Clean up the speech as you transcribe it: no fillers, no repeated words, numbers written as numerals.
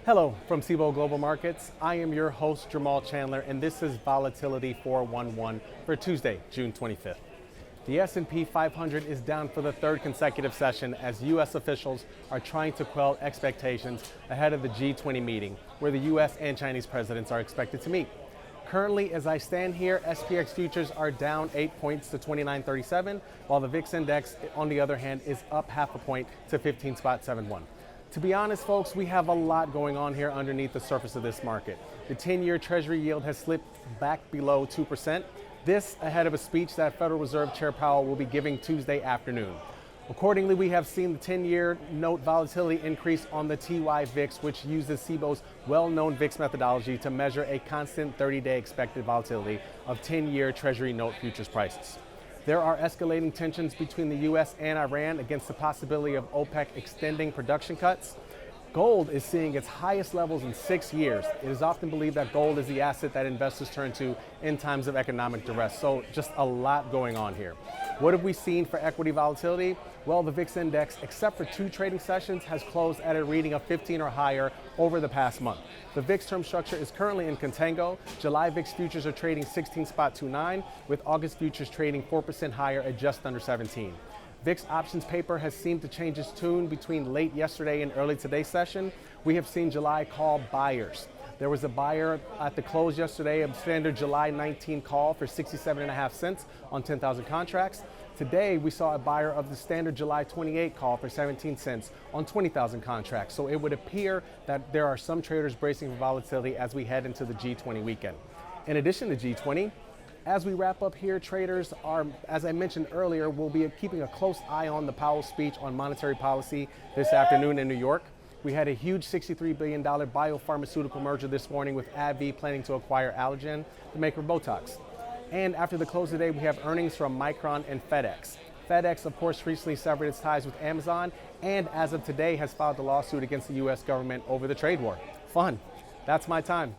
Hello from Cboe Global Markets. I am your host, Jermal Chandler, and this is Volatility 411 for Tuesday, June 25th. The S&P 500 is down for the third consecutive session as U.S. officials are trying to quell expectations ahead of the G20 meeting, where the U.S. and Chinese presidents are expected to meet. Currently, as I stand here, SPX futures are down 8 points to 29.37, while the VIX Index, on the other hand, is up half a point to 15.71. To be honest, folks, we have a lot going on here underneath the surface of this market. The 10-year Treasury yield has slipped back below 2%. This ahead of a speech that Federal Reserve Chair Powell will be giving Tuesday afternoon. Accordingly, we have seen the 10-year note volatility increase on the TY VIX, which uses Cboe's well-known VIX methodology to measure a constant 30-day expected volatility of 10-year Treasury note futures prices. There are escalating tensions between the U.S. and Iran against the possibility of OPEC extending production cuts. Gold is seeing its highest levels in 6 years. It is often believed that gold is the asset that investors turn to in times of economic duress. So just a lot going on here. What have we seen for equity volatility? Well, the VIX Index, except for 2 trading sessions, has closed at a reading of 15 or higher over the past month. The VIX term structure is currently in contango. July VIX futures are trading 16.29, with August futures trading 4% higher at just under 17. VIX options paper has seemed to change its tune between late yesterday and early today's session. We have seen July call buyers. There was a buyer at the close yesterday, a standard July 19 call for 67.5 cents on 10,000 contracts. Today, we saw a buyer of the standard July 28 call for 17 cents on 20,000 contracts. So it would appear that there are some traders bracing for volatility as we head into the G20 weekend. In addition to G20, as we wrap up here, traders are, as I mentioned earlier, will be keeping a close eye on the Powell speech on monetary policy this afternoon in New York. We had a huge $63 billion biopharmaceutical merger this morning with AbbVie planning to acquire Allergan, the maker of Botox. And after the close of the day, we have earnings from Micron and FedEx. FedEx, of course, recently severed its ties with Amazon, and as of today has filed a lawsuit against the U.S. government over the trade war. Fun. That's my time.